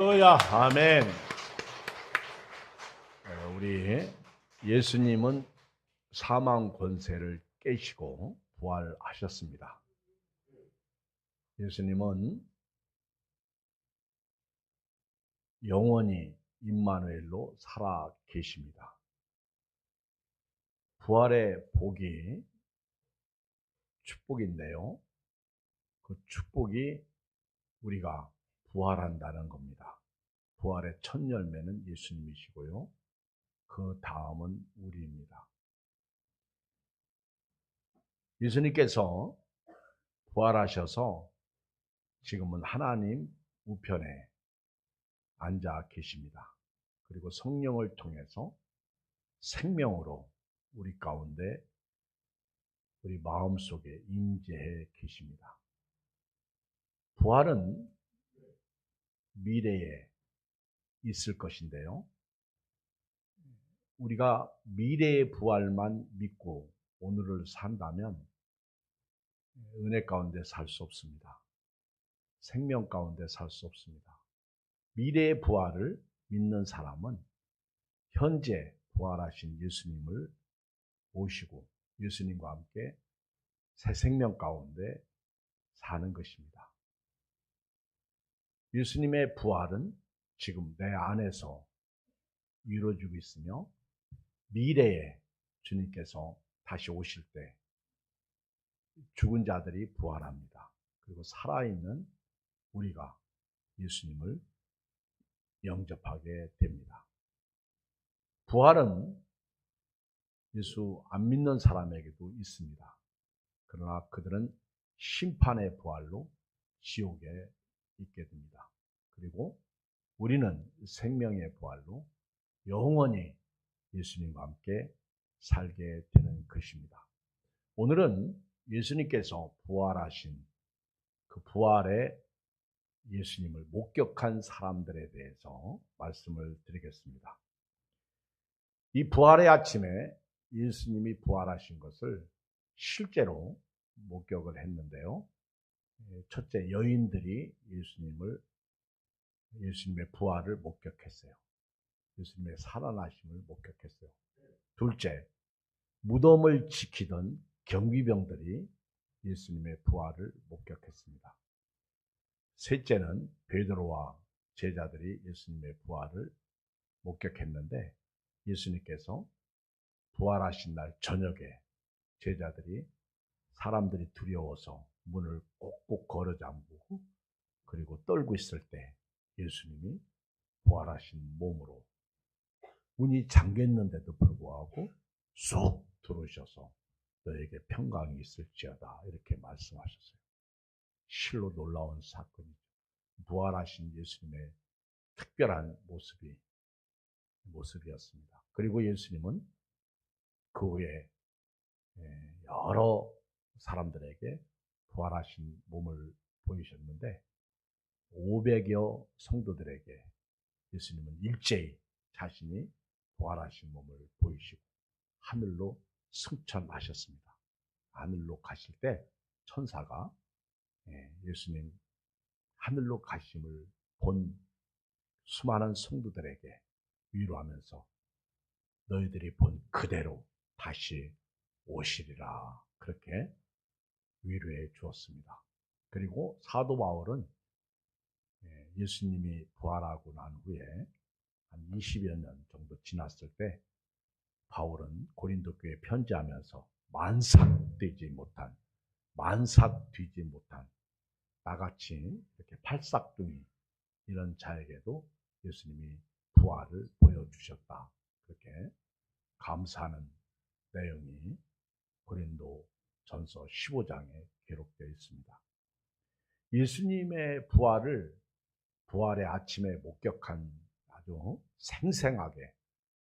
할렐루야, 아멘. 우리 예수님은 사망 권세를 깨시고 부활하셨습니다. 예수님은 영원히 임마누엘로 살아 계십니다. 부활의 복이 축복인데요. 그 축복이 우리가 부활한다는 겁니다. 부활의 첫 열매는 예수님이시고요. 그 다음은 우리입니다. 예수님께서 부활하셔서 지금은 하나님 우편에 앉아 계십니다. 그리고 성령을 통해서 생명으로 우리 가운데, 우리 마음속에 임재해 계십니다. 부활은 미래에 있을 것인데요. 우리가 미래의 부활만 믿고 오늘을 산다면 은혜 가운데 살 수 없습니다. 생명 가운데 살 수 없습니다. 미래의 부활을 믿는 사람은 현재 부활하신 예수님을 모시고 예수님과 함께 새 생명 가운데 사는 것입니다. 예수님의 부활은 지금 내 안에서 이루어지고 있으며 미래에 주님께서 다시 오실 때 죽은 자들이 부활합니다. 그리고 살아있는 우리가 예수님을 영접하게 됩니다. 부활은 예수 안 믿는 사람에게도 있습니다. 그러나 그들은 심판의 부활로 지옥에 있게 됩니다. 그리고 우리는 생명의 부활로 영원히 예수님과 함께 살게 되는 것입니다. 오늘은 예수님께서 부활하신 그 부활의 예수님을 목격한 사람들에 대해서 말씀을 드리겠습니다. 이 부활의 아침에 예수님이 부활하신 것을 실제로 목격을 했는데요. 첫째, 여인들이 예수님의 부활을 목격했어요. 예수님의 살아나심을 목격했어요. 둘째, 무덤을 지키던 경비병들이 예수님의 부활을 목격했습니다. 셋째는 베드로와 제자들이 예수님의 부활을 목격했는데 예수님께서 부활하신 날 저녁에 제자들이 사람들이 두려워서 문을 꼭꼭 걸어 잠그고 그리고 떨고 있을 때 예수님이 부활하신 몸으로 문이 잠겼는데도 불구하고 쑥 들어오셔서 너에게 평강이 있을지어다 이렇게 말씀하셨어요. 실로 놀라운 사건이죠. 부활하신 예수님의 특별한 모습이었습니다. 그리고 예수님은 그 후에 여러 사람들에게 부활하신 몸을 보이셨는데 500여 성도들에게 예수님은 일제히 자신이 부활하신 몸을 보이시고 하늘로 승천하셨습니다. 하늘로 가실 때 천사가 예수님 하늘로 가심을 본 수많은 성도들에게 위로하면서 너희들이 본 그대로 다시 오시리라 그렇게 위로해 주었습니다. 그리고 사도 바울은 예수님이 부활하고 난 후에 한 20여 년 정도 지났을 때 바울은 고린도 교회에 편지하면서 만삭되지 못한 나같이 이렇게 팔싹둥이 이런 자에게도 예수님이 부활을 보여주셨다. 그렇게 감사하는 내용이 고린도 전서 15장에 기록되어 있습니다. 예수님의 부활의 아침에 목격한 아주 생생하게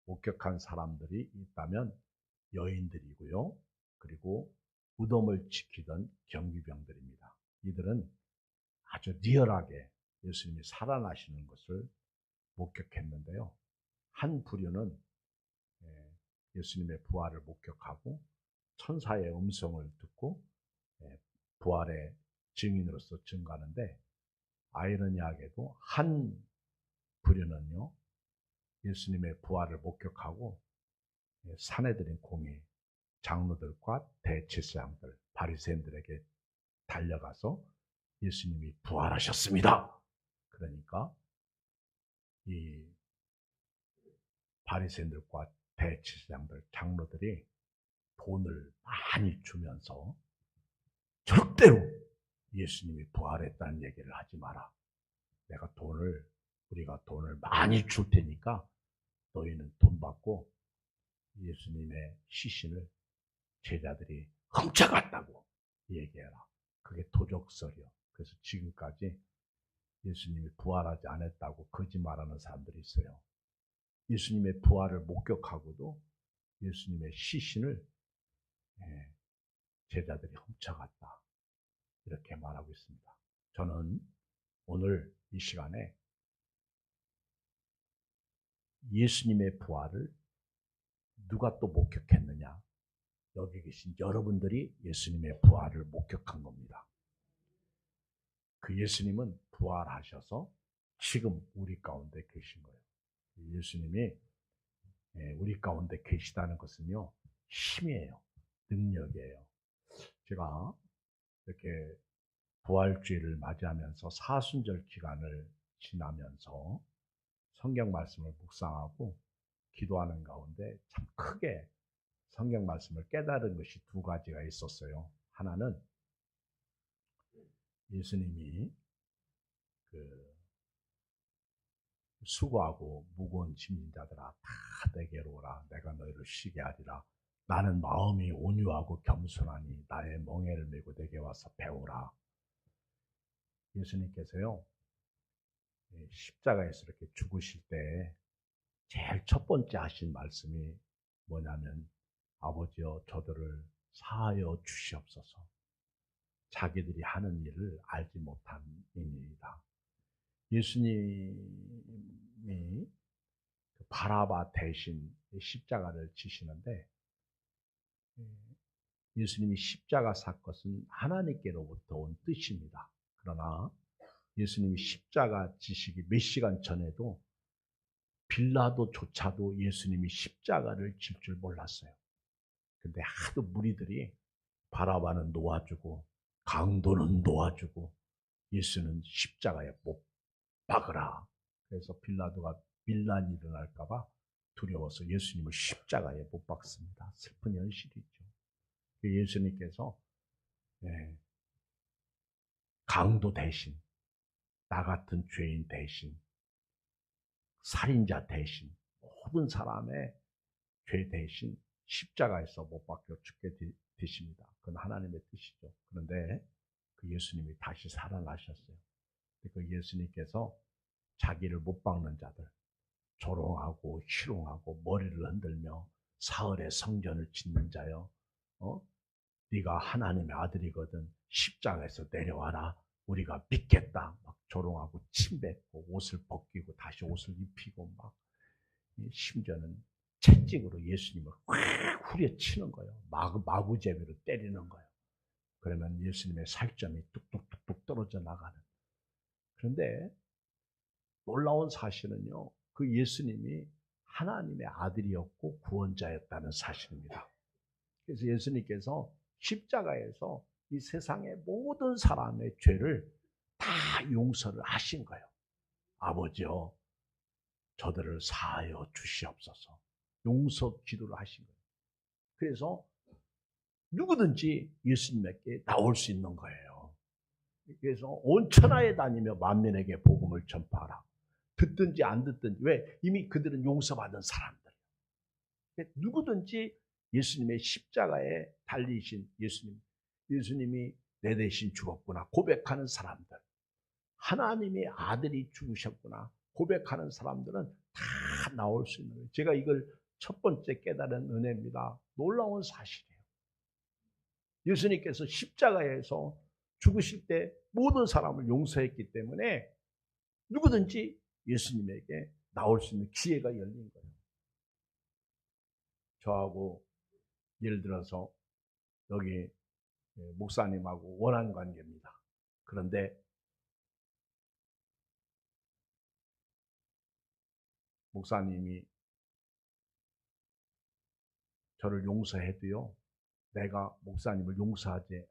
목격한 사람들이 있다면 여인들이고요. 그리고 무덤을 지키던 경비병들입니다. 이들은 아주 리얼하게 예수님이 살아나시는 것을 목격했는데요. 한 부류는 예수님의 부활을 목격하고 천사의 음성을 듣고 부활의 증인으로서 증거하는데 아이러니하게도 한 부류는요, 예수님의 부활을 목격하고 산에 들인 공의 장로들과 대제사장들, 바리새인들에게 달려가서 예수님이 부활하셨습니다. 그러니까 이 바리새인들과 대제사장들, 장로들이 돈을 많이 주면서 절대로 예수님이 부활했다는 얘기를 하지 마라. 우리가 돈을 많이 줄 테니까 너희는 돈 받고 예수님의 시신을 제자들이 훔쳐갔다고 얘기해라. 그게 도적설이요. 그래서 지금까지 예수님이 부활하지 않았다고 거짓말하는 사람들이 있어요. 예수님의 부활을 목격하고도 예수님의 시신을 제자들이 훔쳐갔다. 이렇게 말하고 있습니다. 저는 오늘 이 시간에 예수님의 부활을 누가 또 목격했느냐? 여기 계신 여러분들이 예수님의 부활을 목격한 겁니다. 그 예수님은 부활하셔서 지금 우리 가운데 계신 거예요. 예수님이 우리 가운데 계시다는 것은요, 힘이에요. 능력이에요. 제가 이렇게 부활주의를 맞이하면서 사순절 기간을 지나면서 성경 말씀을 묵상하고 기도하는 가운데 참 크게 성경 말씀을 깨달은 것이 두 가지가 있었어요. 하나는 예수님이 그 수고하고 무거운 짐진 자들아 다 내게로 오라. 내가 너희를 쉬게 하리라. 나는 마음이 온유하고 겸손하니 나의 멍에를 메고 내게 와서 배우라. 예수님께서요, 십자가에서 이렇게 죽으실 때 제일 첫 번째 하신 말씀이 뭐냐면, 아버지여 저들을 사하여 주시옵소서. 자기들이 하는 일을 알지 못함이니이다. 예수님이 바라바 대신 십자가를 지시는데, 예수님이 십자가 살 것은 하나님께로부터 온 뜻입니다. 그러나 예수님이 십자가 지시기 몇 시간 전에도 빌라도조차도 예수님이 십자가를 질 줄 몰랐어요. 근데 하도 무리들이 바라바는 놓아주고 강도는 놓아주고 예수는 십자가에 못 박으라. 그래서 빌라도가 밀란이 일어날까 봐 두려워서 예수님을 십자가에 못 박습니다. 슬픈 현실이죠. 예수님께서 강도 대신, 나 같은 죄인 대신, 살인자 대신, 모든 사람의 죄 대신 십자가에서 못 박혀 죽게 되십니다. 그건 하나님의 뜻이죠. 그런데 그 예수님이 다시 살아나셨어요. 그 예수님께서 자기를 못 박는 자들, 조롱하고 희롱하고 머리를 흔들며 사흘에 성전을 짓는 자여, 네가 하나님의 아들이거든 십자가에서 내려와라. 우리가 믿겠다. 막 조롱하고 침뱉고 옷을 벗기고 다시 옷을 입히고 막 심지어는 채찍으로 예수님을 확 후려치는 거예요. 마구제비로 때리는 거예요. 그러면 예수님의 살점이 뚝뚝뚝뚝 떨어져 나가는. 그런데 놀라운 사실은요, 그 예수님이 하나님의 아들이었고 구원자였다는 사실입니다. 그래서 예수님께서 십자가에서 이 세상의 모든 사람의 죄를 다 용서를 하신 거예요. 아버지여 저들을 사하여 주시옵소서. 용서 기도를 하신 거예요. 그래서 누구든지 예수님께 나올 수 있는 거예요. 그래서 온 천하에 다니며 만민에게 복음을 전파하라. 듣든지 안 듣든지. 왜? 이미 그들은 용서받은 사람들. 누구든지 예수님의 십자가에 달리신 예수님이 내 대신 죽었구나 고백하는 사람들, 하나님의 아들이 죽으셨구나 고백하는 사람들은 다 나올 수 있는 거예요. 제가 이걸 첫 번째 깨달은 은혜입니다. 놀라운 사실이에요. 예수님께서 십자가에서 죽으실 때 모든 사람을 용서했기 때문에 누구든지 예수님에게 나올 수 있는 기회가 열린 거예요. 저하고 예를 들어서 여기 목사님하고 원한 관계입니다. 그런데 목사님이 저를 용서해도요, 내가 목사님을 용서하지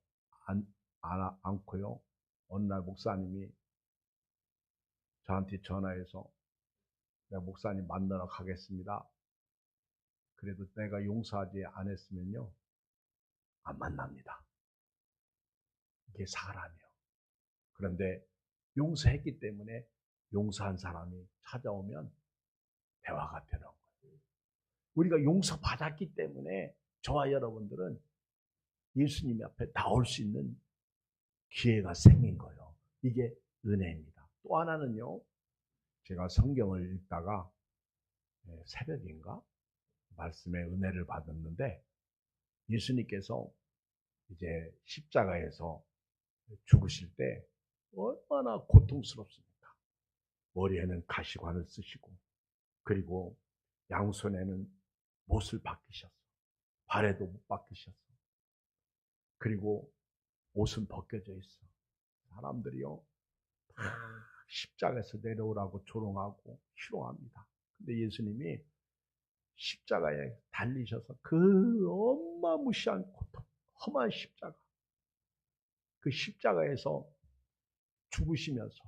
않고요, 어느 날 목사님이 저한테 전화해서 내가 목사님 만나러 가겠습니다. 그래도 내가 용서하지 않았으면요, 안 만납니다. 이게 사람이요. 그런데 용서했기 때문에 용서한 사람이 찾아오면 대화가 되는 거예요. 우리가 용서받았기 때문에 저와 여러분들은 예수님 앞에 나올 수 있는 기회가 생긴 거예요. 이게 은혜입니다. 또 하나는요, 제가 성경을 읽다가 새벽인가 말씀에 은혜를 받았는데, 예수님께서 이제 십자가에서 죽으실 때 얼마나 고통스럽습니까? 머리에는 가시관을 쓰시고, 그리고 양손에는 못을 박히셨어. 발에도 못 박히셨어. 그리고 옷은 벗겨져 있어. 사람들이요, 다 십자가에서 내려오라고 조롱하고 희롱합니다. 근데 예수님이 십자가에 달리셔서 그 어마무시한 고통, 험한 십자가, 그 십자가에서 죽으시면서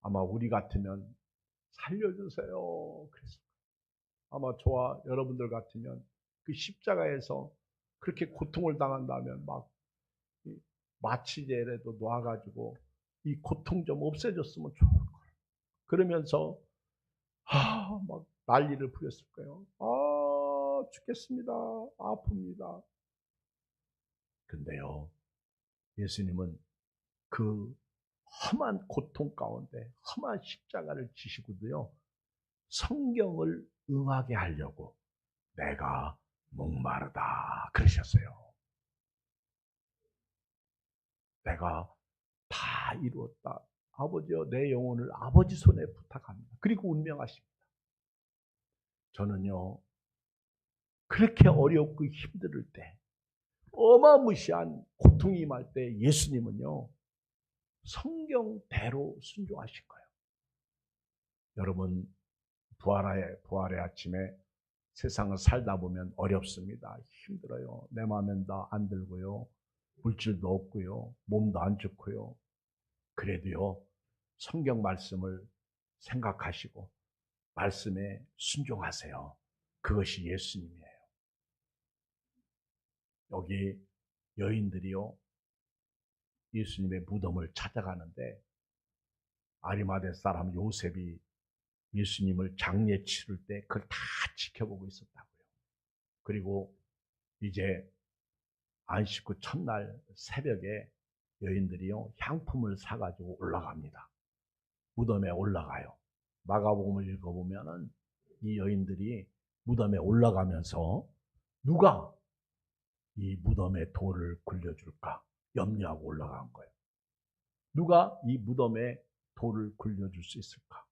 아마 우리 같으면 살려주세요 그랬을 거예요. 아마 저와 여러분들 같으면 그 십자가에서 그렇게 고통을 당한다면 막 마취제라도 놔가지고 이 고통 좀 없애줬으면 좋을 거예요. 그러면서 막 난리를 부렸을 거예요. 죽겠습니다. 아픕니다. 근데요, 예수님은 그 험한 고통 가운데 험한 십자가를 지시고도요, 성경을 응하게 하려고 내가 목마르다 그러셨어요. 내가 다 이루었다. 아버지여, 내 영혼을 아버지 손에 부탁합니다. 그리고 운명하십니다. 저는요, 그렇게 어렵고 힘들 때, 어마무시한 고통이 임할 때 예수님은요, 성경대로 순종하신 거예요. 여러분, 부활의 아침에 세상을 살다 보면 어렵습니다. 힘들어요. 내 마음엔 다 안 들고요. 물질도 없고요. 몸도 안 좋고요. 그래도요, 성경 말씀을 생각하시고 말씀에 순종하세요. 그것이 예수님이에요. 여기 여인들이요, 예수님의 무덤을 찾아가는데 아리마대 사람 요셉이 예수님을 장례 치를 때 그걸 다 지켜보고 있었다고요. 그리고 이제 안식 후 첫날 새벽에 여인들이요, 향품을 사가지고 올라갑니다. 무덤에 올라가요. 마가복음을 읽어보면은 이 여인들이 무덤에 올라가면서 누가 이 무덤에 돌을 굴려줄까 염려하고 올라간 거예요. 누가 이 무덤에 돌을 굴려줄 수 있을까?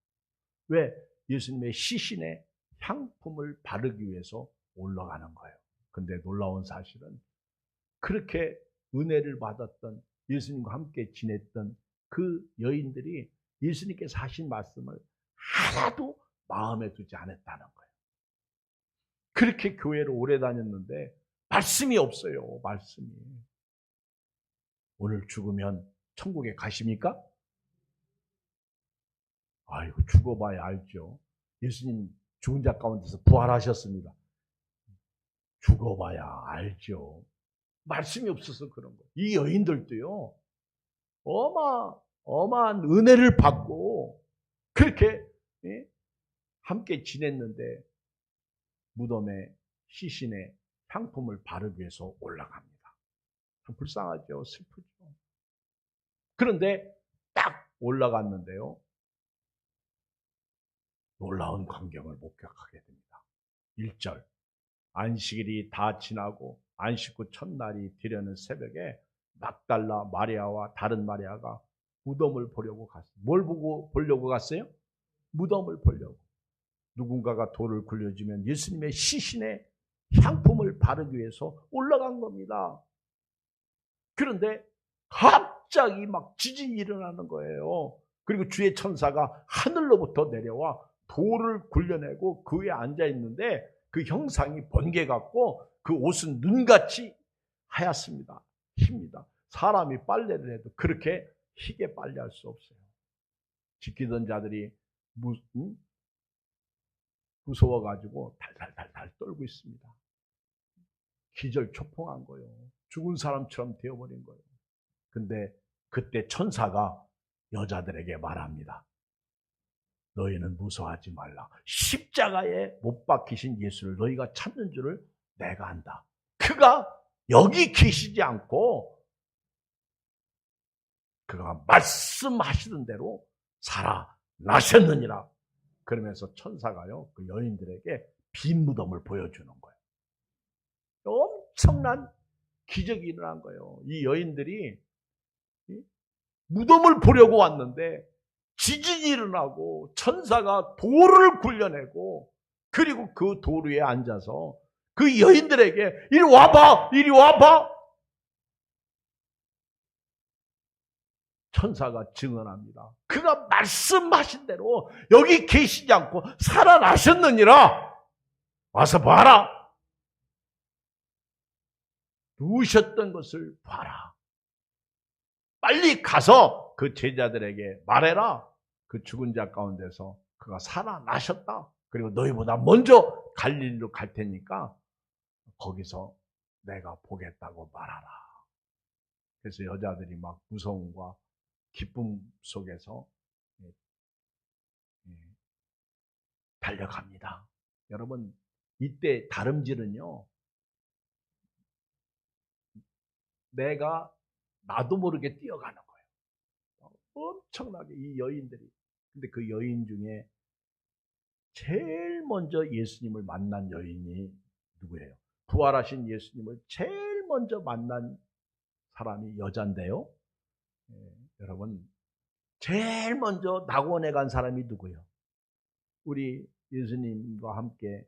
왜? 예수님의 시신에 향품을 바르기 위해서 올라가는 거예요. 근데 놀라운 사실은 그렇게 은혜를 받았던, 예수님과 함께 지냈던 그 여인들이 예수님께서 하신 말씀을 하나도 마음에 두지 않았다는 거예요. 그렇게 교회를 오래 다녔는데 말씀이 없어요. 말씀이. 오늘 죽으면 천국에 가십니까? 아이고, 죽어봐야 알죠. 예수님 죽은 자 가운데서 부활하셨습니다. 죽어봐야 알죠. 말씀이 없어서 그런 거예요. 이 여인들도요, 어마어마한 은혜를 받고 그렇게 함께 지냈는데 무덤에 시신에 향품을 바르기 위해서 올라갑니다. 참 불쌍하죠. 슬프죠. 그런데 딱 올라갔는데요, 놀라운 광경을 목격하게 됩니다. 1절, 안식일이 다 지나고 안식 후 첫날이 되려는 새벽에 막달라 마리아와 다른 마리아가 무덤을 보려고 갔어요. 뭘 보려고 갔어요? 무덤을 보려고. 누군가가 돌을 굴려주면 예수님의 시신에 향품을 바르기 위해서 올라간 겁니다. 그런데 갑자기 막 지진이 일어나는 거예요. 그리고 주의 천사가 하늘로부터 내려와 돌을 굴려내고 그 위에 앉아 있는데 그 형상이 번개 같고 그 옷은 눈같이 하얗습니다. 힙니다. 사람이 빨래를 해도 그렇게 희게 빨래할 수 없어요. 지키던 자들이 무서워가지고 달달달달 떨고 있습니다. 기절초풍한 거예요. 죽은 사람처럼 되어버린 거예요. 근데 그때 천사가 여자들에게 말합니다. 너희는 무서워하지 말라. 십자가에 못 박히신 예수를 너희가 찾는 줄을 내가 안다. 그가 여기 계시지 않고 그가 말씀하시던 대로 살아나셨느니라. 그러면서 천사가요, 그 여인들에게 빈 무덤을 보여주는 거예요. 엄청난 기적이 일어난 거예요. 이 여인들이 무덤을 보려고 왔는데 지진이 일어나고 천사가 돌을 굴려내고 그리고 그 돌 위에 앉아서 그 여인들에게 이리 와봐, 이리 와봐. 천사가 증언합니다. 그가 말씀하신 대로 여기 계시지 않고 살아나셨느니라. 와서 봐라. 누우셨던 것을 봐라. 빨리 가서 그 제자들에게 말해라. 그 죽은 자 가운데서 그가 살아나셨다. 그리고 너희보다 먼저 갈릴리로 갈 테니까 거기서 내가 보겠다고 말하라. 그래서 여자들이 막 무서움과 기쁨 속에서 달려갑니다. 여러분, 이때 다름질은요, 내가 나도 모르게 뛰어가는 거예요. 엄청나게 이 여인들이. 근데 그 여인 중에 제일 먼저 예수님을 만난 여인이 누구예요? 부활하신 예수님을 제일 먼저 만난 사람이 여잔데요. 여러분, 제일 먼저 낙원에 간 사람이 누구예요? 우리 예수님과 함께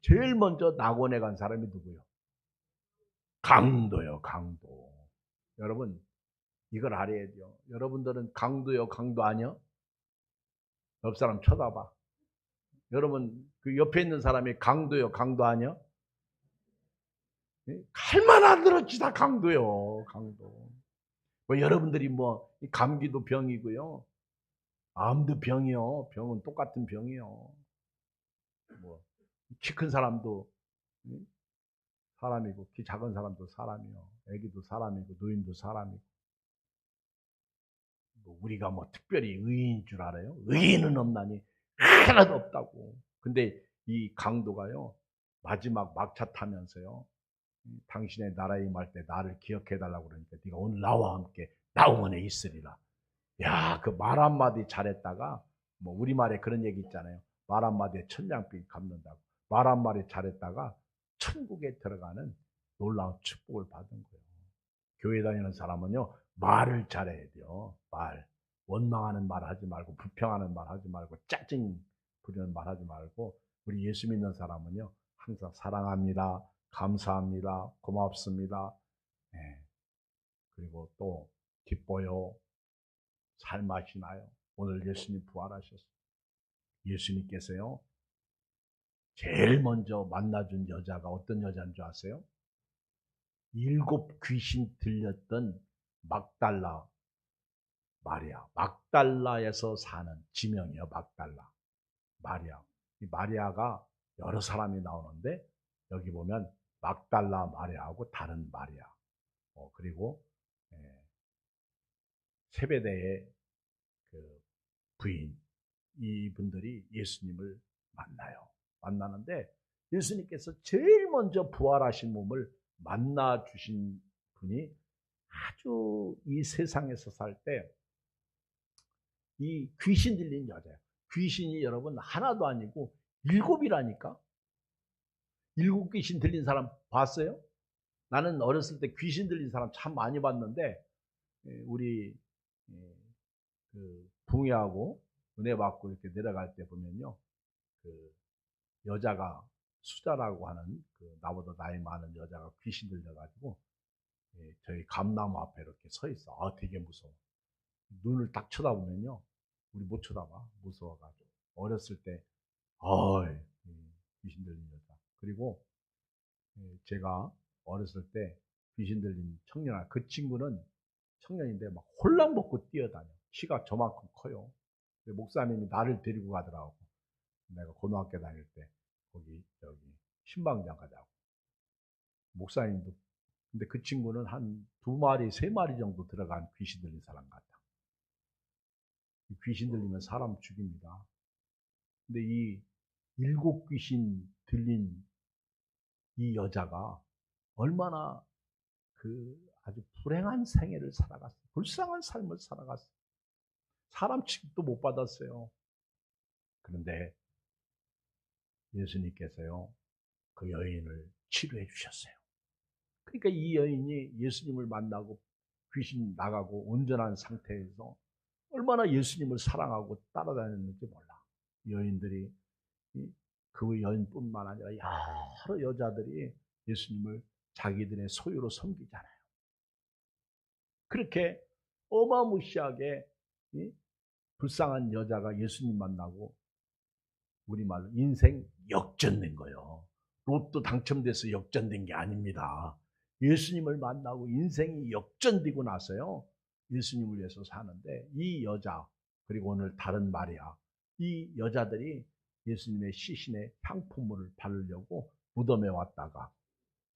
제일 먼저 낙원에 간 사람이 누구예요? 강도요, 강도. 여러분, 이걸 알아야 돼요. 여러분들은 강도요, 강도 아니요? 옆 사람 쳐다봐. 여러분, 그 옆에 있는 사람이 강도요, 강도 아니요? 칼만 안 들었지, 다 강도요, 강도. 뭐 여러분들이 뭐, 감기도 병이고요. 암도 병이요. 병은 똑같은 병이요. 뭐, 키 큰 사람도 사람이고, 키 작은 사람도 사람이요. 애기도 사람이고, 노인도 사람이고. 뭐 우리가 뭐 특별히 의인인 줄 알아요? 의인은 없나니 하나도 없다고. 근데 이 강도가요, 마지막 막차 타면서요, 당신의 나라에 임할 때 나를 기억해달라고 그러니까 네가 오늘 나와 함께 낙원에 있으리라. 야, 그 말 한마디 잘했다가, 뭐 우리말에 그런 얘기 있잖아요. 말 한마디에 천냥빚 갚는다고. 말 한마디 잘했다가 천국에 들어가는 놀라운 축복을 받은 거예요. 교회 다니는 사람은요, 말을 잘해야 돼요. 말. 원망하는 말 하지 말고, 불평하는 말 하지 말고, 짜증 부리는 말 하지 말고, 우리 예수 믿는 사람은요, 항상 사랑합니다. 감사합니다. 고맙습니다. 네. 그리고 또 기뻐요. 살 맛이 나요. 오늘 예수님 부활하셨어요. 예수님께서요, 제일 먼저 만나준 여자가 어떤 여자인 줄 아세요? 7 귀신 들렸던 막달라 마리아. 막달라에서 사는 지명이에요. 막달라 마리아. 이 마리아가 여러 사람이 나오는데 여기 보면 막달라 마리아하고 다른 마리아. 그리고 세베대의 그 부인, 이분들이 예수님을 만나요. 만나는데 예수님께서 제일 먼저 부활하신 몸을 만나 주신 분이 아주 이 세상에서 살 때 이 귀신 들린 여자예요. 귀신이 여러분 하나도 아니고 7이라니까. 7 귀신 들린 사람 봤어요? 나는 어렸을 때 귀신 들린 사람 참 많이 봤는데 우리 그 붕이하고 은혜 받고 이렇게 내려갈 때 보면요, 그 여자가 수자라고 하는 그 나보다 나이 많은 여자가 귀신 들려가지고 저희 감나무 앞에 이렇게 서 있어. 아, 되게 무서워. 눈을 딱 쳐다보면요, 우리 못 쳐다봐. 무서워가지고. 어렸을 때, 어이, 귀신 들린 여자. 그리고 제가 어렸을 때 귀신 들린 청년아, 그 친구는 청년인데 막 홀랑 벗고 뛰어다녀. 키가 저만큼 커요. 근데 목사님이 나를 데리고 가더라고. 내가 고등학교 다닐 때 거기 여기 신방장 가자고. 목사님도. 근데 그 친구는 한 2마리, 3마리 정도 들어간 귀신 들린 사람 같아. 귀신 들리면 사람 죽입니다. 근데 이 7 귀신 들린 이 여자가 얼마나 아주 불행한 생애를 살아갔어. 불쌍한 삶을 살아갔어. 사람 취급도 못 받았어요. 그런데 예수님께서요, 그 여인을 치료해 주셨어요. 그러니까 이 여인이 예수님을 만나고 귀신 나가고 온전한 상태에서 얼마나 예수님을 사랑하고 따라다녔는지 몰라. 여인들이, 그 여인뿐만 아니라 여러 여자들이 예수님을 자기들의 소유로 섬기잖아요. 그렇게 어마무시하게 불쌍한 여자가 예수님 만나고 우리말로 인생 역전된 거예요. 로또 당첨돼서 역전된 게 아닙니다. 예수님을 만나고 인생이 역전되고 나서요, 예수님을 위해서 사는데 이 여자, 그리고 오늘 다른 마리아, 이 여자들이 예수님의 시신에 향품물을 바르려고 무덤에 왔다가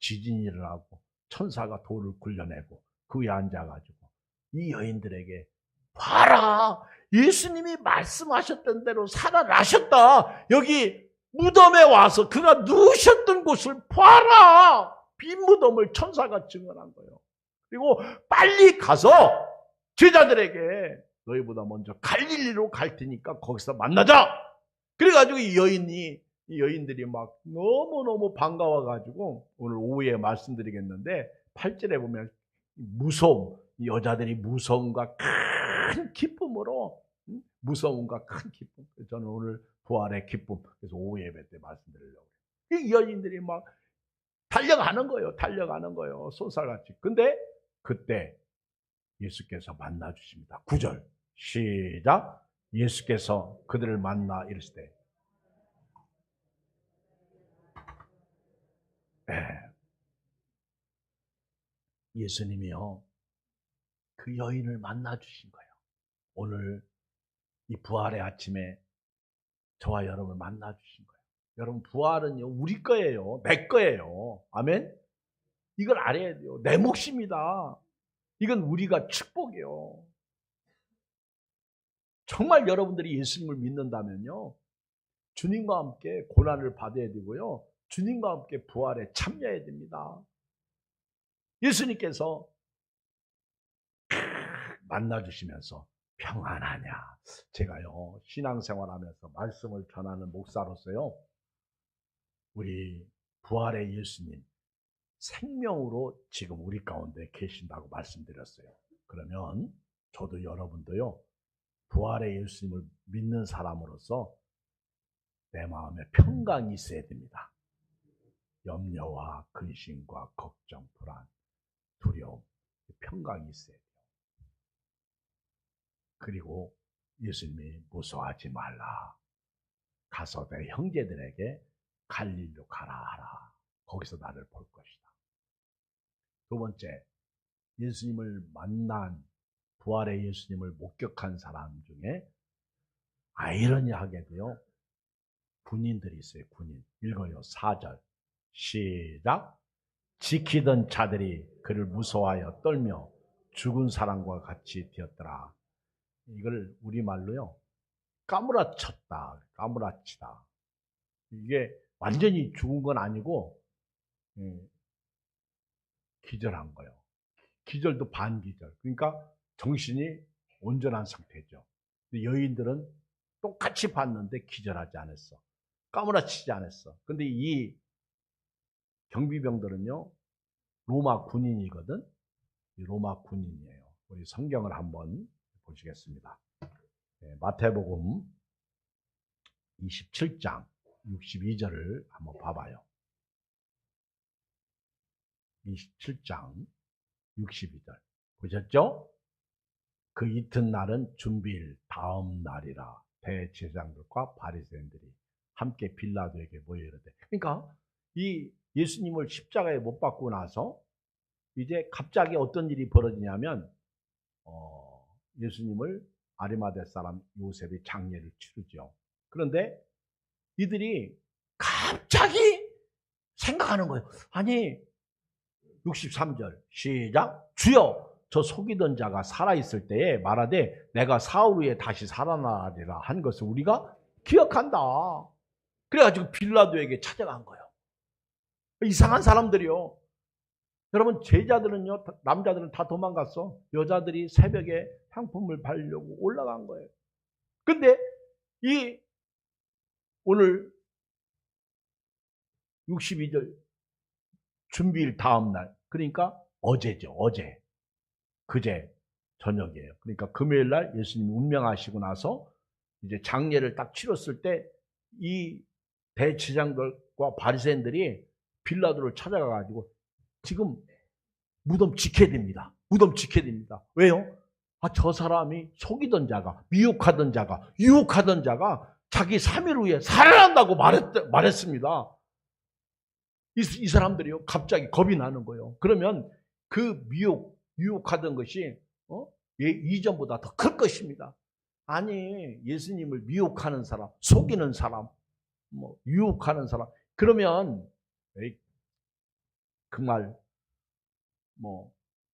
지진이 일어나고 천사가 돌을 굴려내고 그 위에 앉아가지고 이 여인들에게, 봐라, 예수님이 말씀하셨던 대로 살아나셨다. 여기 무덤에 와서 그가 누우셨던 곳을 봐라. 빈 무덤을 천사가 증언한 거예요. 그리고 빨리 가서 제자들에게 너희보다 먼저 갈릴리로 갈 테니까 거기서 만나자. 그래가지고 이 여인들이 막 너무너무 반가워가지고 오늘 오후에 말씀드리겠는데 8절에 보면 무서움, 여자들이 무서움과 큰 기쁨으로, 무서움과 큰 기쁨. 저는 오늘 부활의 기쁨, 그래서 오후 예배 때 말씀드리려고 해요. 이 여인들이 막 달려가는 거예요. 쏜살같이. 근데 그때 예수께서 만나 주십니다. 9절 시작. 예수께서 그들을 만나 이르시되, 예수님이요, 그 여인을 만나 주신 거예요. 오늘 이 부활의 아침에 저와 여러분을 만나 주신 거예요. 여러분, 부활은요, 우리 거예요. 내 거예요. 아멘? 이걸 알아야 돼요. 내 몫입니다. 이건 우리가 축복이에요. 정말 여러분들이 예수님을 믿는다면요, 주님과 함께 고난을 받아야 되고요, 주님과 함께 부활에 참여해야 됩니다. 예수님께서 만나주시면서 평안하냐. 제가요, 신앙생활하면서 말씀을 전하는 목사로서요, 우리 부활의 예수님 생명으로 지금 우리 가운데 계신다고 말씀드렸어요. 그러면 저도 여러분도요, 부활의 예수님을 믿는 사람으로서 내 마음에 평강이 있어야 됩니다. 염려와 근심과 걱정, 불안, 두려움, 평강이 있어야 돼요. 그리고 예수님이 무서워하지 말라. 가서 내 형제들에게 갈릴리로 가라 하라. 거기서 나를 볼 것이다. 두 번째, 예수님을 만난, 부활의 예수님을 목격한 사람 중에 아이러니하게도요, 군인들이 있어요. 군인. 읽어요. 4절 시작. 지키던 자들이 그를 무서워하여 떨며 죽은 사람과 같이 되었더라. 이걸 우리말로요, 까무라쳤다, 까무라치다. 이게 완전히 죽은 건 아니고 기절한 거예요. 기절도 반기절. 그러니까 정신이 온전한 상태죠. 여인들은 똑같이 봤는데 기절하지 않았어. 까무라치지 않았어. 근데 이 경비병들은요, 로마 군인이거든. 로마 군인이에요. 우리 성경을 한번 보시겠습니다. 마태복음 27장 62절을 한번 봐봐요. 27장 62절 보셨죠? 그 이튿날은 준비일 다음 날이라. 대제사장들과 바리새인들이 함께 빌라도에게 모여 이르되, 그러니까 이 예수님을 십자가에 못 박고 나서 이제 갑자기 어떤 일이 벌어지냐면 예수님을 아리마대 사람 요셉이 장례를 치르죠. 그런데 이들이 갑자기 생각하는 거예요. 아니 63절 시작. 주여 저 속이던 자가 살아있을 때에 말하되 내가 사흘 후에 다시 살아나리라 한 것을 우리가 기억한다. 그래가지고 빌라도에게 찾아간 거예요. 이상한 사람들이요. 여러분 제자들은요, 남자들은 다 도망갔어. 여자들이 새벽에 향품을 바르려고 올라간 거예요. 근데 이 오늘 62절 준비일 다음 날, 그러니까 어제죠. 어제 그제 저녁이에요. 그러니까 금요일 날 예수님이 운명하시고 나서 이제 장례를 딱 치렀을 때 이 대제사장들과 바리새인들이 빌라도를 찾아가 가지고 지금 무덤 지켜야 됩니다. 무덤 지켜야 됩니다. 왜요? 저 사람이 속이던 자가, 미혹하던 자가, 유혹하던 자가 자기 3일 후에 살아난다고 말했습니다. 이 사람들이요, 갑자기 겁이 나는 거예요. 그러면 그 유혹하던 것이 이전보다 더 클 것입니다. 아니, 예수님을 미혹하는 사람, 속이는 사람, 유혹하는 사람, 그러면 그 말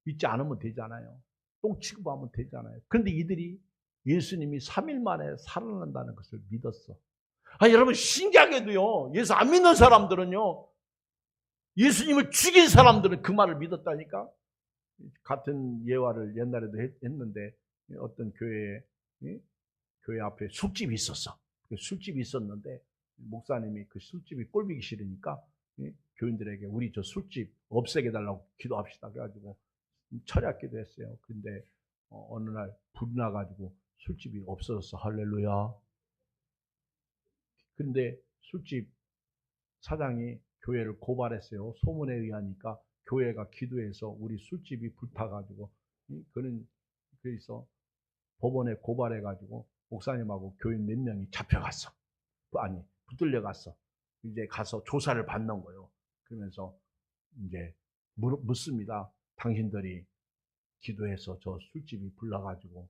믿지 않으면 되잖아요. 똥 취급하면 되잖아요. 그런데 이들이 예수님이 3일 만에 살아난다는 것을 믿었어. 여러분 신기하게도요, 예수 안 믿는 사람들은요, 예수님을 죽인 사람들은 그 말을 믿었다니까. 같은 예화를 옛날에도 했는데 어떤 교회 앞에 술집이 있었어. 술집이 있었는데 목사님이 그 술집이 꼴보기 싫으니까 교인들에게 우리 저 술집 없애게 달라고 기도합시다. 그래가지고 철야기도 했어요. 근데 어느 날 불이 나가지고 술집이 없어졌어. 할렐루야. 근데 술집 사장이 교회를 고발했어요. 소문에 의하니까 교회가 기도해서 우리 술집이 불타가지고 그는 그래서 법원에 고발해가지고 목사님하고 교인 몇 명이 잡혀갔어. 아니 붙들려갔어. 이제 가서 조사를 받는 거예요. 그러면서 이제 묻습니다. 당신들이 기도해서 저 술집이 불나가지고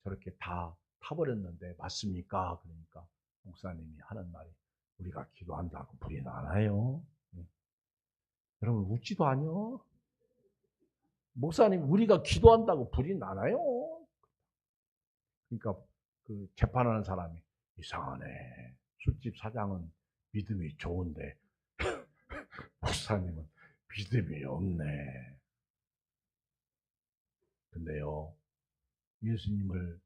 저렇게 다 타버렸는데 맞습니까? 그러니까 목사님이 하는 말이 우리가 기도한다고 불이 나나요? 여러분 웃지도 않요? 목사님 우리가 기도한다고 불이 나나요? 그러니까 그 재판하는 사람이 이상하네. 술집 사장은 믿음이 좋은데 목사님은 믿음이 없네. 근데요, 예수님을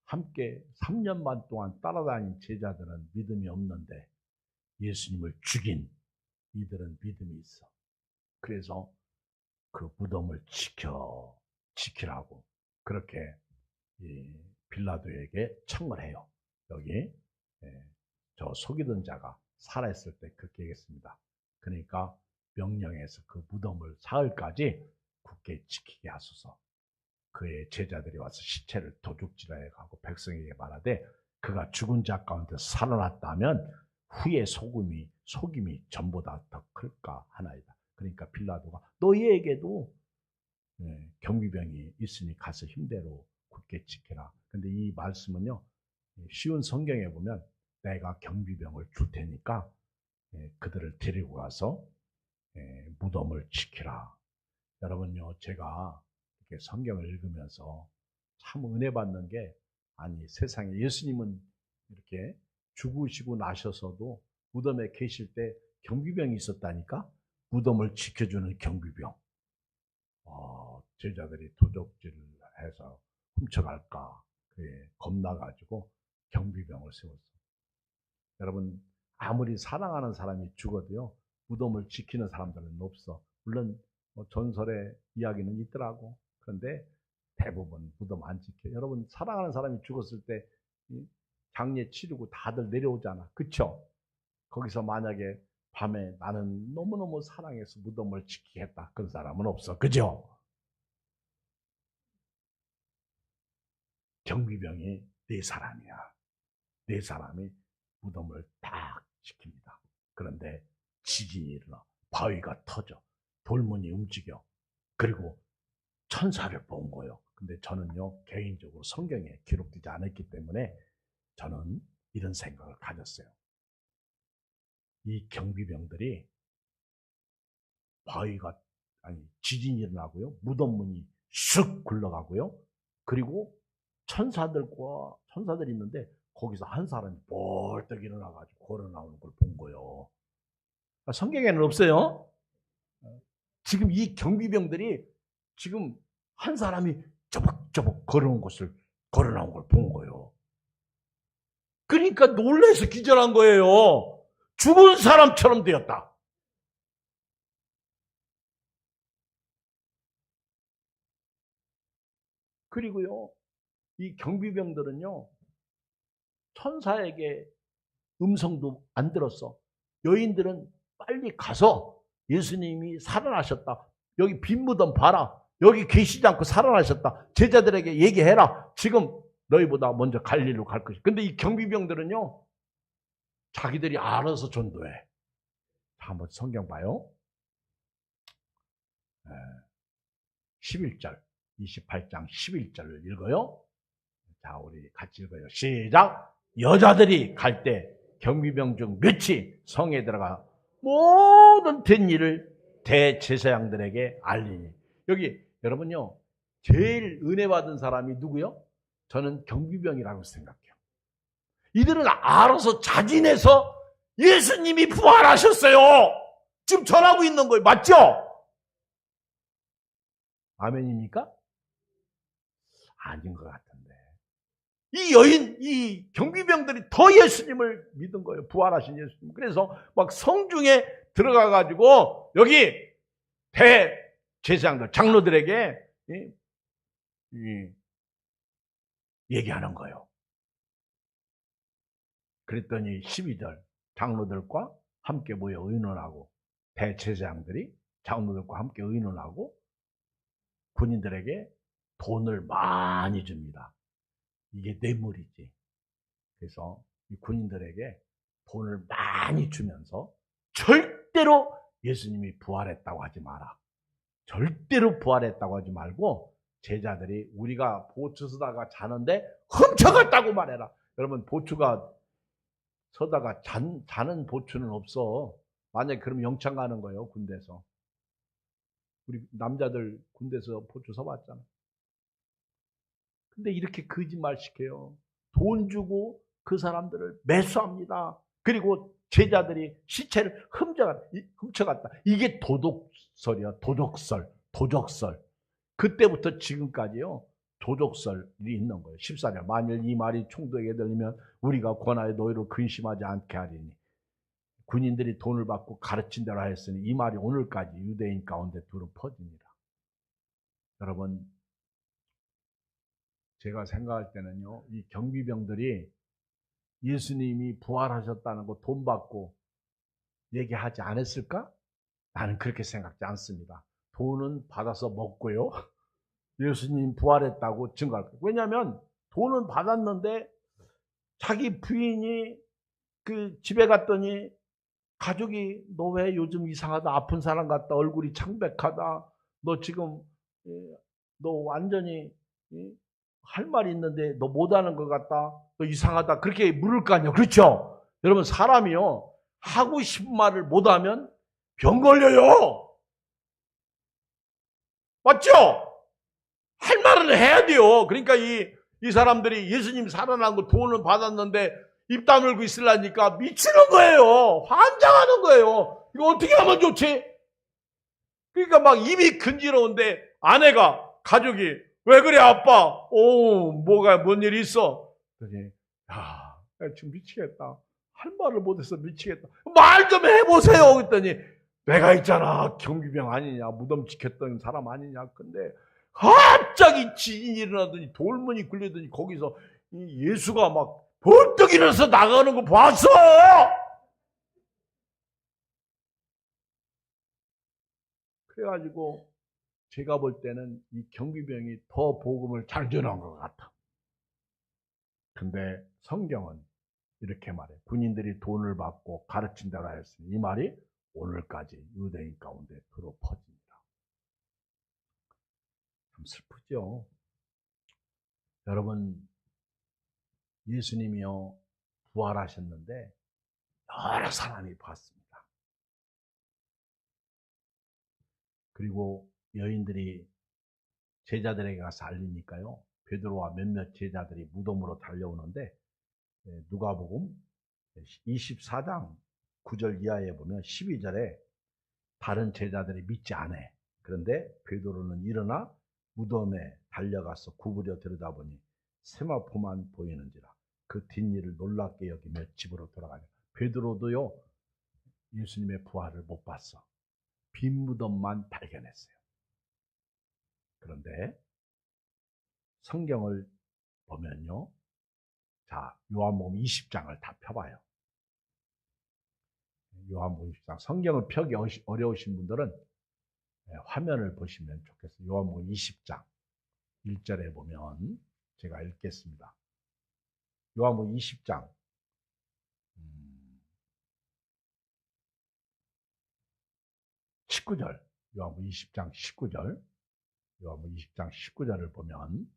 함께 3년 반 동안 따라다닌 제자들은 믿음이 없는데 예수님을 죽인 이들은 믿음이 있어. 그래서 그 무덤을 지키라고 그렇게 빌라도에게 청을 해요. 여기 저 속이던 자가 살아있을 때 그렇게 얘기했습니다. 그러니까 명령해서 그 무덤을 사흘까지 굳게 지키게 하소서. 그의 제자들이 와서 시체를 도둑질하여 가고 백성에게 말하되 그가 죽은 자 가운데 살아났다면 후에 속임이 전보다 더 클까 하나이다. 그러니까 빌라도가 너희에게도 경비병이 있으니 가서 힘대로 굳게 지켜라. 근데 이 말씀은요, 쉬운 성경에 보면 내가 경비병을 줄 테니까 그들을 데리고 가서 무덤을 지키라. 여러분요, 제가 이렇게 성경을 읽으면서 참 은혜 받는 게, 아니 세상에 예수님은 이렇게 죽으시고 나셔서도 무덤에 계실 때 경비병이 있었다니까. 무덤을 지켜주는 경비병. 제자들이 도적질을 해서 훔쳐갈까 겁나가지고 경비병을 세웠어요. 여러분 아무리 사랑하는 사람이 죽어도요, 무덤을 지키는 사람들은 없어. 물론 전설의 이야기는 있더라고. 그런데 대부분 무덤 안 지켜. 여러분 사랑하는 사람이 죽었을 때 장례 치르고 다들 내려오잖아. 그쵸? 거기서 만약에 밤에 나는 너무너무 사랑해서 무덤을 지키겠다, 그런 사람은 없어. 그죠? 경비병이 네 사람이야. 네 사람이 무덤을 딱 지킵니다. 그런데 지진이 일어나 바위가 터져 돌문이 움직여 그리고 천사를 본 거예요. 근데 저는요 개인적으로 성경에 기록되지 않았기 때문에 저는 이런 생각을 가졌어요. 이 경비병들이 지진이 일어나고요. 무덤 문이 쑥 굴러가고요. 그리고 천사들이 있는데 거기서 한 사람이 벌떡 일어나가지고 걸어 나오는 걸 본 거예요. 성경에는 없어요. 지금 이 경비병들이 지금 한 사람이 저벅저벅 걸어온 것을 걸어 나온 걸 본 거예요. 그러니까 놀라서 기절한 거예요. 죽은 사람처럼 되었다. 그리고요, 이 경비병들은요, 천사에게 음성도 안 들었어. 여인들은 빨리 가서 예수님이 살아나셨다. 여기 빈 무덤 봐라. 여기 계시지 않고 살아나셨다. 제자들에게 얘기해라. 지금 너희보다 먼저 갈릴리로 갈 것이다. 근데 이 경비병들은요, 자기들이 알아서 전도해. 자, 한번 성경 봐요. 11절, 28장 11절을 읽어요. 자, 우리 같이 읽어요. 시작! 여자들이 갈 때 경비병 중 몇이 성에 들어가 모든 된 일을 대제사장들에게 알리니. 여기 여러분요, 제일 은혜 받은 사람이 누구요? 저는 경비병이라고 생각해요. 이들은 알아서 자진해서 예수님이 부활하셨어요. 지금 전하고 있는 거예요. 맞죠? 아멘입니까? 아닌 것 같은데. 이 경비병들이 더 예수님을 믿은 거예요. 부활하신 예수님. 그래서 막 성중에 들어가가지고 여기 대제사장들, 장로들에게 얘기하는 거예요. 그랬더니 12절 장로들과 함께 모여 의논하고 대제사장들이 장로들과 함께 의논하고 군인들에게 돈을 많이 줍니다. 이게 뇌물이지. 그래서 이 군인들에게 돈을 많이 주면서 절대로 예수님이 부활했다고 하지 마라. 절대로 부활했다고 하지 말고 제자들이 우리가 보추 서다가 자는데 훔쳐갔다고 말해라. 여러분 보추가 서다가 자는 보추는 없어. 만약에 그러면 영창 가는 거예요. 군대에서. 우리 남자들 군대에서 보추 서봤잖아. 근데 이렇게 거짓말 시켜요. 돈 주고 그 사람들을 매수합니다. 그리고 제자들이 시체를 훔쳐갔다. 이게 도덕설이야. 도적설. 그때부터 지금까지요. 도적설이 있는 거예요. 14절. 만일 이 말이 총독에게 들리면 우리가 권하여 너희로 근심하지 않게 하리니. 군인들이 돈을 받고 가르친 대로 하였으니 이 말이 오늘까지 유대인 가운데 두루 퍼집니다. 여러분, 제가 생각할 때는요, 이 경비병들이 예수님이 부활하셨다는 거 돈 받고 얘기하지 않았을까? 나는 그렇게 생각지 않습니다. 돈은 받아서 먹고요. 예수님 부활했다고 증거할 거예요. 왜냐하면 돈은 받았는데 자기 부인이 그 집에 갔더니 가족이 너 왜 요즘 이상하다. 아픈 사람 같다. 얼굴이 창백하다. 너 지금 너 완전히 할 말이 있는데 너 못하는 것 같다. 너 이상하다. 그렇게 물을 거 아니에요. 그렇죠? 여러분 사람이요. 하고 싶은 말을 못하면 병 걸려요. 맞죠? 할 말을 해야 돼요. 그러니까 이 사람들이 예수님 살아난 거 돈을 받았는데 입 다물고 있으려니까 미치는 거예요. 환장하는 거예요. 이거 어떻게 하면 좋지? 그러니까 막 입이 근지러운데 아내가 가족이 왜 그래 아빠? 뭔 일이 있어? 그러니 지금 미치겠다. 할 말을 못해서 미치겠다. 말 좀 해보세요. 그랬더니 내가 있잖아. 경비병 아니냐. 무덤 지켰던 사람 아니냐. 근데 갑자기 지진이 일어나더니 돌문이 굴리더니 거기서 예수가 막 벌떡 일어나서 나가는 거 봤어. 그래가지고 제가 볼 때는 이 경비병이 더 복음을 잘 전한 것 같아. 근데 성경은 이렇게 말해. 군인들이 돈을 받고 가르친다고 하였으니 이 말이 오늘까지 유대인 가운데 들어 퍼집니다. 참 슬프죠. 여러분, 예수님이요 부활하셨는데 여러 사람이 봤습니다. 그리고 여인들이 제자들에게 가서 알리니까요, 베드로와 몇몇 제자들이 무덤으로 달려오는데 누가복음 24장 9절 이하에 보면 12절에 다른 제자들이 믿지 않아. 그런데 베드로는 일어나 무덤에 달려가서 구부려 들여다보니 세마포만 보이는지라 그 뒷일을 놀랍게 여기며 집으로 돌아가니 베드로도요 예수님의 부활을 못 봤어. 빈 무덤만 발견했어요. 그런데 성경을 보면요, 자 요한복음 20장을 다 펴봐요. 요한복음 20장 성경을 펴기 어려우신 분들은 화면을 보시면 좋겠어요. 요한복음 20장 1절에 보면 제가 읽겠습니다. 요한복음 20장 19절, 요한복음 20장 19절, 요한복음 20장 19절을 보면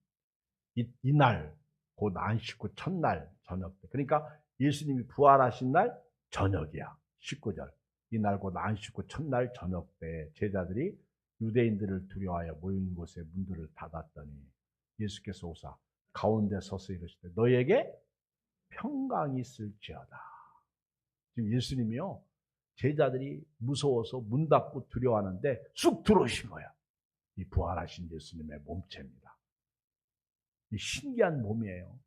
이날 곧 안식 후 첫날 저녁 때, 그러니까 예수님이 부활하신 날 저녁이야. 19절. 이날 곧 안식 후 첫날 저녁 때 제자들이 유대인들을 두려워하여 모인 곳에 문들을 닫았더니 예수께서 오사 가운데 서서 이르시되 너에게 평강이 있을지어다. 지금 예수님이요 제자들이 무서워서 문 닫고 두려워하는데 쑥 들어오신 거야. 이 부활하신 예수님의 몸체입니다. 이 신기한 몸이에요.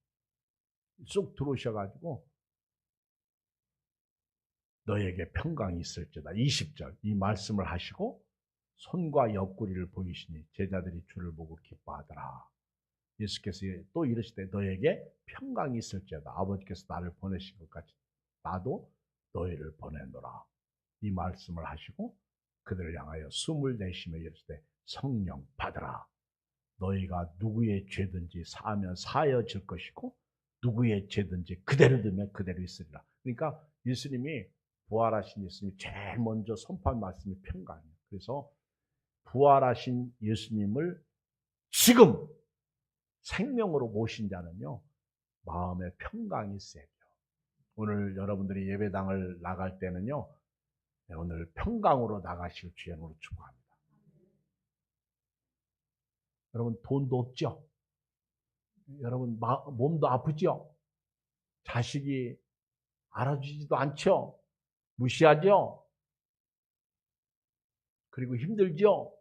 쑥 들어오셔가지고 너에게 평강이 있을지어다. 20절 이 말씀을 하시고 손과 옆구리를 보이시니 제자들이 주를 보고 기뻐하더라. 예수께서 또 이르시되 너에게 평강이 있을지어다. 아버지께서 나를 보내신 것 같이 나도 너희를 보내노라. 이 말씀을 하시고 그들을 향하여 숨을 내쉬며 이르시되 성령 받으라. 너희가 누구의 죄든지 사하면 사하여질 것이고 누구의 죄든지 그대로 두면 그대로 있으리라. 그러니까 예수님이 부활하신 예수님이 제일 먼저 선포한 말씀이 평강이에요. 그래서 부활하신 예수님을 지금 생명으로 모신 자는요 마음에 평강이 있어야 돼요. 오늘 여러분들이 예배당을 나갈 때는요 오늘 평강으로 나가시길 주님으로 축복합니다. 여러분 돈도 없죠? 여러분 몸도 아프죠? 자식이 알아주지도 않죠? 무시하죠? 그리고 힘들죠?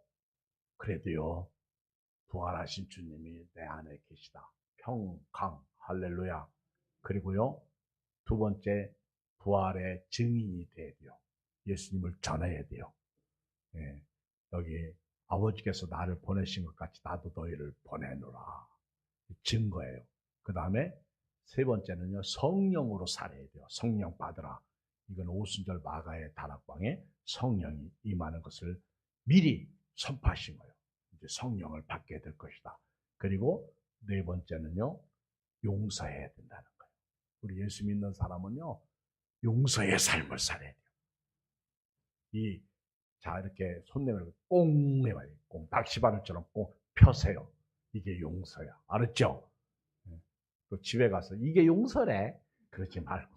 그래도요 부활하신 주님이 내 안에 계시다. 평강 할렐루야. 그리고요 두 번째 부활의 증인이 돼야 돼요. 예수님을 전해야 돼요. 예, 여기 아버지께서 나를 보내신 것 같이 나도 너희를 보내노라. 증거예요. 그 다음에 세 번째는요 성령으로 살아야 돼요. 성령 받으라. 이건 오순절 마가의 다락방에 성령이 임하는 것을 미리 선포하신 거예요. 이제 성령을 받게 될 것이다. 그리고 네 번째는요 용서해야 된다는 거예요. 우리 예수 믿는 사람은요 용서의 삶을 살아야 돼요. 자 이렇게 손 내밀고 꽁 해봐요. 꽁 낚시바늘처럼 꽁 펴세요. 이게 용서야. 알았죠? 또 집에 가서 이게 용서래. 그러지 말고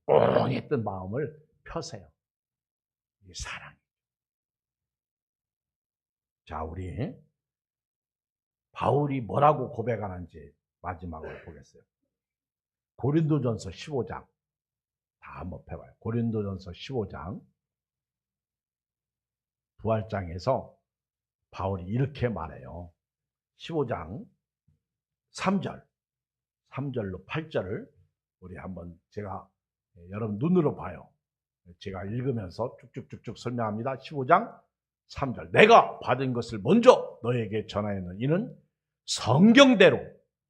꽁 했던 마음을 펴세요. 이게 사랑이에요. 자 우리 바울이 뭐라고 고백하는지 마지막으로 보겠어요. 고린도전서 15장 다 한번 펴봐요. 고린도전서 15장 부활장에서 바울이 이렇게 말해요. 15장 3절로 8절을 우리 한번 제가 여러분 눈으로 봐요. 제가 읽으면서 쭉쭉쭉쭉 설명합니다. 15장 3절 내가 받은 것을 먼저 너에게 전하였는 이는 성경대로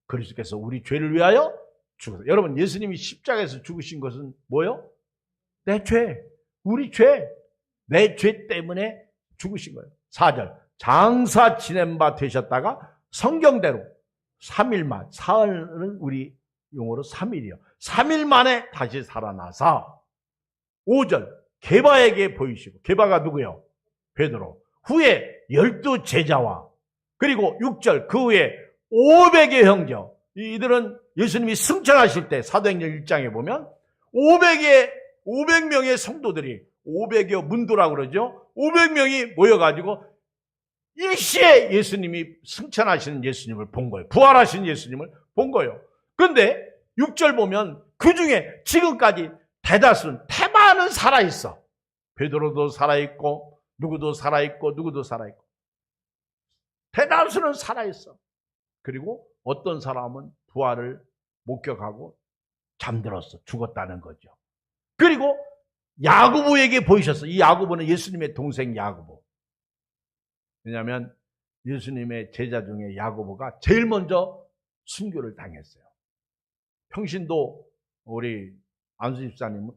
그리스도께서 우리 죄를 위하여 죽으셨다. 여러분 예수님이 십자가에서 죽으신 것은 뭐예요? 내 죄, 우리 죄, 내 죄 때문에 죽으신 거예요. 4절 장사 지낸 바 되셨다가 성경대로 3일만 사흘은 우리 용어로 3일이요. 3일 만에 다시 살아나서 5절 게바에게 보이시고, 게바가 누구요? 베드로. 후에 12 제자와, 그리고 6절 그 후에 500의 형제. 이들은 예수님이 승천하실 때 사도행전 1장에 보면 500명의 성도들이, 500여 문도라고 그러죠. 500명이 모여가지고 일시에 예수님이 승천하시는 예수님을 본 거예요. 부활하신 예수님을 본 거예요. 그런데 6절 보면 그 중에 지금까지 대다수는 살아있어. 베드로도 살아있고, 누구도 살아있고, 누구도 살아있고. 대다수는 살아있어. 그리고 어떤 사람은 부활을 목격하고 잠들었어. 죽었다는 거죠. 그리고 야고보에게 보이셨어. 이 야고보는 예수님의 동생 야고보. 왜냐하면 예수님의 제자 중에 야고보가 제일 먼저 순교를 당했어요. 평신도 우리 안수 집사님은,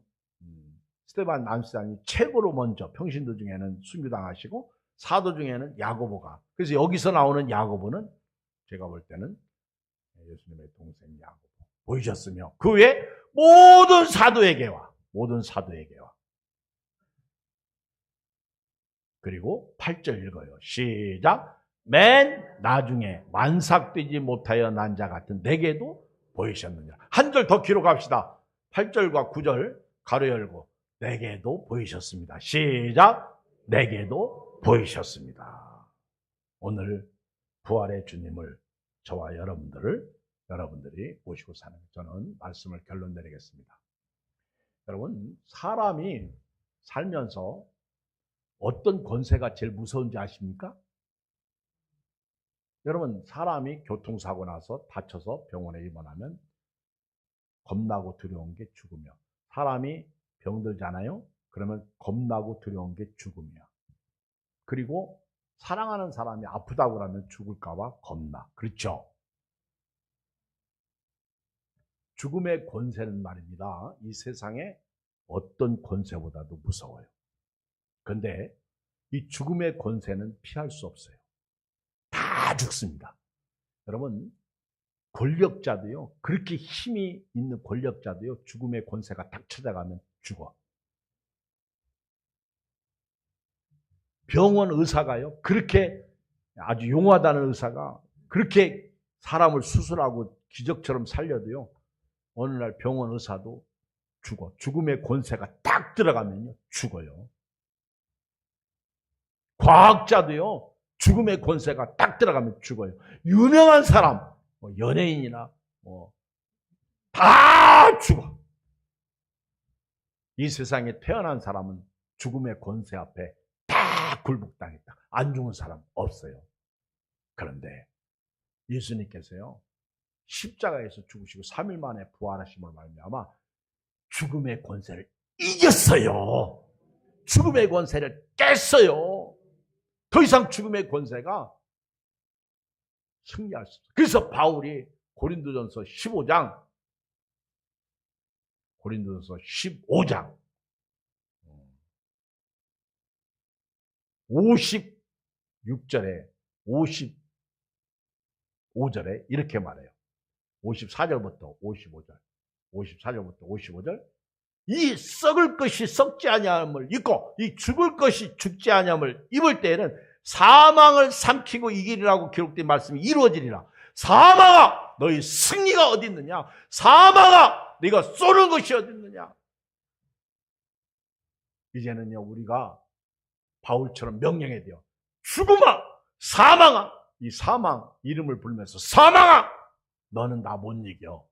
스테반 안수 집사님이 최고로 먼저 평신도 중에는 순교당하시고 사도 중에는 야고보가. 그래서 여기서 나오는 야고보는 제가 볼 때는 예수님의 동생 야고보 보이셨으며, 그 외에 모든 사도에게와 그리고 8절 읽어요. 시작. 맨 나중에 만삭되지 못하여 난 자 같은 내게도 보이셨느냐. 한 절 더 기록합시다. 8절과 9절 가로 열고, 내게도 보이셨습니다. 시작. 내게도 보이셨습니다. 오늘 부활의 주님을, 저와 여러분들이 모시고 사는, 저는 말씀을 결론 내리겠습니다. 여러분, 사람이 살면서 어떤 권세가 제일 무서운지 아십니까? 여러분, 사람이 교통사고 나서 다쳐서 병원에 입원하면 겁나고 두려운 게 죽음이야. 사람이 병들잖아요? 그러면 겁나고 두려운 게 죽음이야. 그리고 사랑하는 사람이 아프다고 하면 죽을까 봐 겁나. 그렇죠? 죽음의 권세는 말입니다, 이 세상에 어떤 권세보다도 무서워요. 그런데 이 죽음의 권세는 피할 수 없어요. 다 죽습니다. 여러분, 권력자도요, 그렇게 힘이 있는 권력자도요, 죽음의 권세가 딱 찾아가면 죽어. 병원 의사가요, 그렇게 아주 용하다는 의사가 그렇게 사람을 수술하고 기적처럼 살려도요, 어느 날 병원 의사도 죽어. 죽음의 권세가 딱 들어가면요, 죽어요. 과학자도요, 죽음의 권세가 딱 들어가면 죽어요. 유명한 사람, 연예인이나 다 죽어. 이 세상에 태어난 사람은 죽음의 권세 앞에 다 굴복당했다. 안 죽은 사람 없어요. 그런데 예수님께서요, 십자가에서 죽으시고 3일 만에 부활하심을 말미암아 죽음의 권세를 이겼어요. 죽음의 권세를 깼어요. 더 이상 죽음의 권세가 승리할 수 없어요. 그래서 바울이 고린도전서 15장 56절에 55절에 이렇게 말해요. 54절부터 55절. 이 썩을 것이 썩지 아니함을 입고 이 죽을 것이 죽지 아니함을 입을 때에는 사망을 삼키고 이기리라고 기록된 말씀이 이루어지리라. 사망아, 너희 승리가 어디 있느냐? 사망아, 네가 쏘는 것이 어디 있느냐? 이제는요, 우리가 바울처럼 명령해야 돼요. 죽음아, 사망아, 이 사망 이름을 부르면서, 사망아, 너는 나 못 이겨.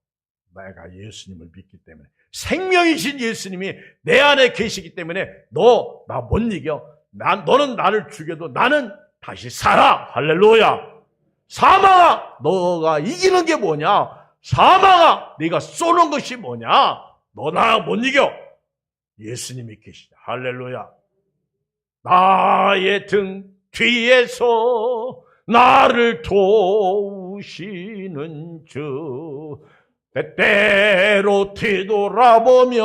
내가 예수님을 믿기 때문에, 생명이신 예수님이 내 안에 계시기 때문에 너 나 못 이겨. 너는 나를 죽여도 나는 다시 살아. 할렐루야. 사망아, 너가 이기는 게 뭐냐? 사망아, 네가 쏘는 것이 뭐냐? 너 나 못 이겨. 예수님이 계시다. 할렐루야. 나의 등 뒤에서 나를 도우시는 주, 때때로 뒤돌아보면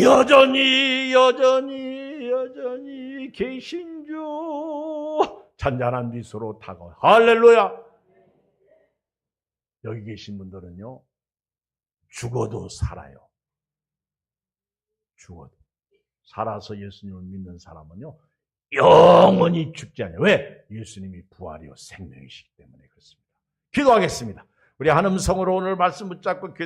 여전히 계신 주, 잔잔한 미소로 다가와. 할렐루야. 여기 계신 분들은요, 죽어도 살아요. 죽어도. 살아서 예수님을 믿는 사람은요, 영원히 죽지 않아요. 왜? 예수님이 부활이요 생명이시기 때문에 그렇습니다. 기도하겠습니다. 우리 한 음성으로 오늘 말씀 붙잡고